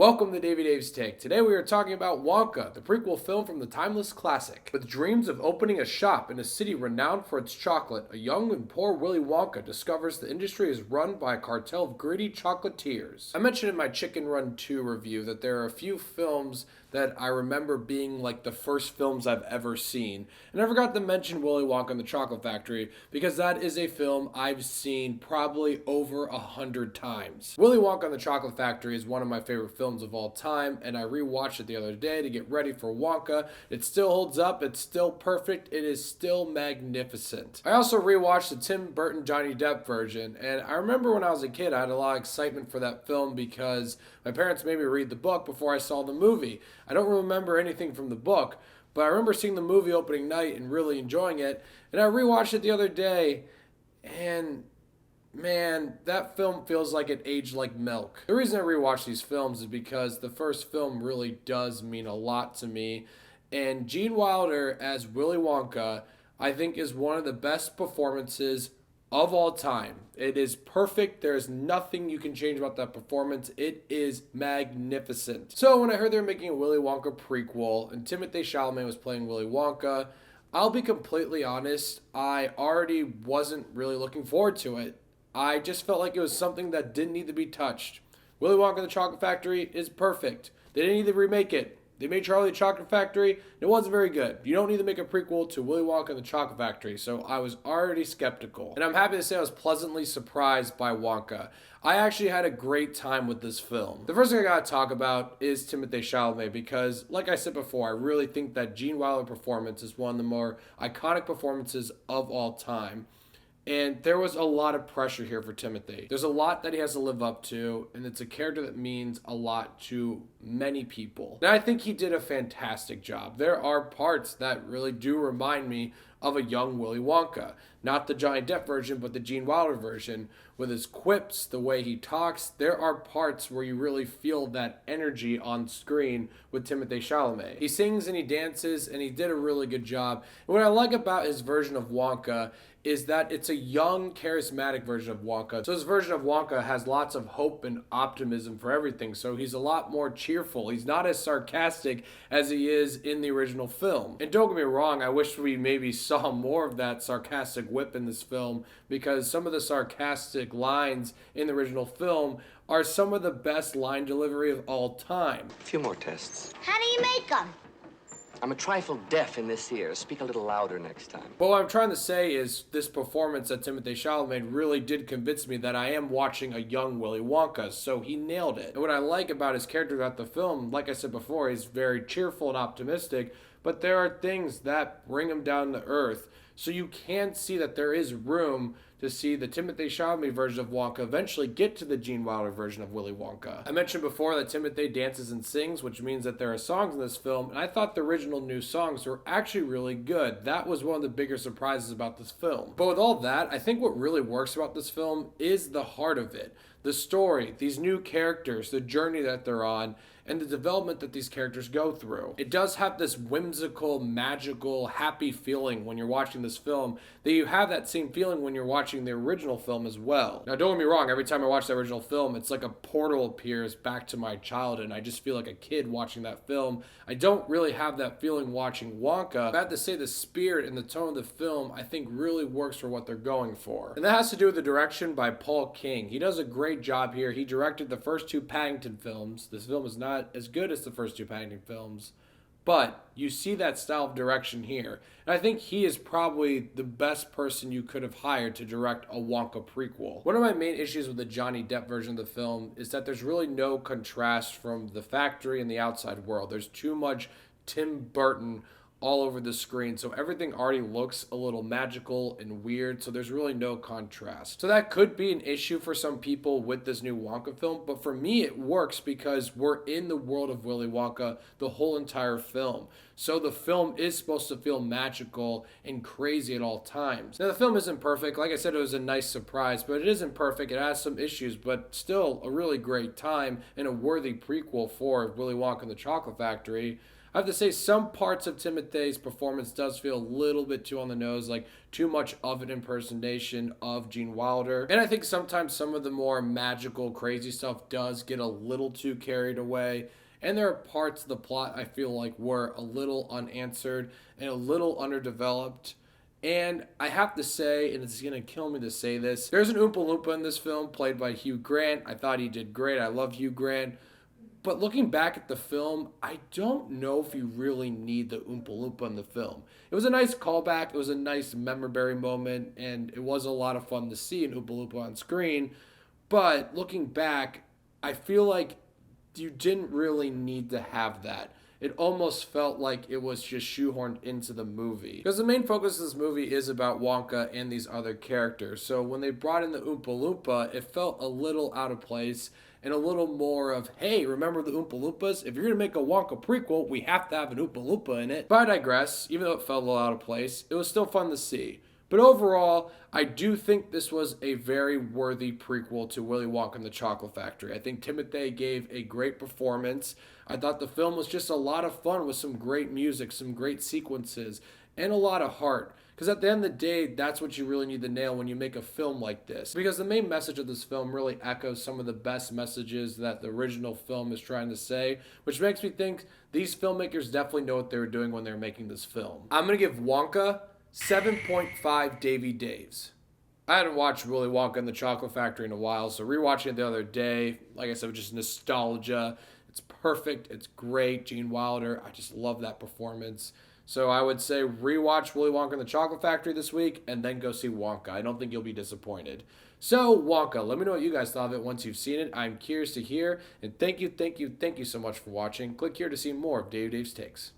Welcome to Davy's Take. Today we are talking about Wonka, the prequel film from the timeless classic. With dreams of opening a shop in a city renowned for its chocolate, a young and poor Willy Wonka discovers the industry is run by a cartel of greedy chocolatiers. I mentioned in my Chicken Run 2 review that there are a few films that I remember being like the first films I've ever seen. And I forgot to mention Willy Wonka and the Chocolate Factory because that is a film I've seen probably over 100 times. Willy Wonka and the Chocolate Factory is one of my favorite films of all time, and I rewatched it the other day to get ready for Wonka. It still holds up, it's still perfect, it is still magnificent. I also rewatched the Tim Burton Johnny Depp version, and I remember when I was a kid I had a lot of excitement for that film because my parents made me read the book before I saw the movie. I don't remember anything from the book, but I remember seeing the movie opening night and really enjoying it, and I rewatched it the other day, and man, that film feels like it aged like milk. The reason I rewatch these films is because the first film really does mean a lot to me, and Gene Wilder as Willy Wonka, I think, is one of the best performances of all time. It is perfect. There's nothing you can change about that performance. It is magnificent. So when I heard they were making a Willy Wonka prequel and Timothée Chalamet was playing Willy Wonka, I'll be completely honest, I already wasn't really looking forward to it. I just felt like it was something that didn't need to be touched. Willy Wonka and the Chocolate Factory is perfect. They didn't need to remake it. They made Charlie the Chocolate Factory, and it wasn't very good. You don't need to make a prequel to Willy Wonka and the Chocolate Factory, so I was already skeptical. And I'm happy to say I was pleasantly surprised by Wonka. I actually had a great time with this film. The first thing I gotta talk about is Timothée Chalamet because, like I said before, I really think that Gene Wilder performance is one of the more iconic performances of all time. And there was a lot of pressure here for Timothy. There's a lot that he has to live up to, and it's a character that means a lot to many people. And I think he did a fantastic job. There are parts that really do remind me of a young Willy Wonka. Not the Johnny Depp version, but the Gene Wilder version. With his quips, the way he talks, there are parts where you really feel that energy on screen with Timothée Chalamet. He sings and he dances, and he did a really good job. And what I like about his version of Wonka is that it's a young, charismatic version of Wonka. So his version of Wonka has lots of hope and optimism for everything. So he's a lot more cheerful. He's not as sarcastic as he is in the original film. And don't get me wrong, I wish we maybe saw more of that sarcastic wit in this film because some of the sarcastic lines in the original film are some of the best line delivery of all time. A few more tests. How do you make them? I'm a trifle deaf in this ear. Speak a little louder next time. But what I'm trying to say is this performance that Timothée Chalamet really did convince me that I am watching a young Willy Wonka, so he nailed it. And what I like about his character throughout the film, like I said before, he's very cheerful and optimistic, but there are things that bring him down to earth. So you can see that there is room to see the Timothée Chalamet version of Wonka eventually get to the Gene Wilder version of Willy Wonka. I mentioned before that Timothée dances and sings, which means that there are songs in this film, and I thought the original new songs were actually really good. That was one of the bigger surprises about this film. But with all that, I think what really works about this film is the heart of it. The story, these new characters, the journey that they're on, and the development that these characters go through. It does have this whimsical, magical, happy feeling when you're watching this film that you have that same feeling when you're watching the original film as well. Now, don't get me wrong, every time I watch the original film, it's like a portal appears back to my childhood, and I just feel like a kid watching that film. I don't really have that feeling watching Wonka. I have to say the spirit and the tone of the film, I think, really works for what they're going for. And that has to do with the direction by Paul King. He does a great job here. He directed the first two Paddington films. This film is not as good as the first two Paddington films, but you see that style of direction here. And I think he is probably the best person you could have hired to direct a Wonka prequel. One of my main issues with the Johnny Depp version of the film is that there's really no contrast from the factory and the outside world. There's too much Tim Burton all over the screen, so everything already looks a little magical and weird, so there's really no contrast. So that could be an issue for some people with this new Wonka film, but for me it works because we're in the world of Willy Wonka the whole entire film. So the film is supposed to feel magical and crazy at all times. Now the film isn't perfect. Like I said, it was a nice surprise, but it isn't perfect. It has some issues, but still a really great time and a worthy prequel for Willy Wonka and the Chocolate Factory. I have to say some parts of Timothy's performance does feel a little bit too on the nose, like too much of an impersonation of Gene Wilder. And I think sometimes some of the more magical, crazy stuff does get a little too carried away. And there are parts of the plot I feel like were a little unanswered and a little underdeveloped. And I have to say, and it's going to kill me to say this, there's an Oompa Loompa in this film played by Hugh Grant. I thought he did great. I love Hugh Grant. But looking back at the film, I don't know if you really need the Oompa Loompa in the film. It was a nice callback. It was a nice memorable moment. And it was a lot of fun to see an Oompa Loompa on screen. But looking back, I feel like you didn't really need to have that. It almost felt like it was just shoehorned into the movie. Because the main focus of this movie is about Wonka and these other characters. So when they brought in the Oompa Loompa, it felt a little out of place and a little more of, hey, remember the Oompa Loompas? If you're going to make a Wonka prequel, we have to have an Oompa Loompa in it. But I digress. Even though it felt a little out of place, it was still fun to see. But overall, I do think this was a very worthy prequel to Willy Wonka and the Chocolate Factory. I think Timothy gave a great performance. I thought the film was just a lot of fun with some great music, some great sequences, and a lot of heart. Because at the end of the day, that's what you really need to nail when you make a film like this. Because the main message of this film really echoes some of the best messages that the original film is trying to say, which makes me think these filmmakers definitely know what they were doing when they were making this film. I'm going to give Wonka 7.5 Davey Daves. I hadn't watched Willy Wonka and the Chocolate Factory in a while, so rewatching it the other day, like I said, was just nostalgia. It's perfect. It's great. Gene Wilder, I just love that performance. So I would say rewatch Willy Wonka and the Chocolate Factory this week and then go see Wonka. I don't think you'll be disappointed. So Wonka, let me know what you guys thought of it once you've seen it. I'm curious to hear. And thank you so much for watching. Click here to see more of Dave's Takes.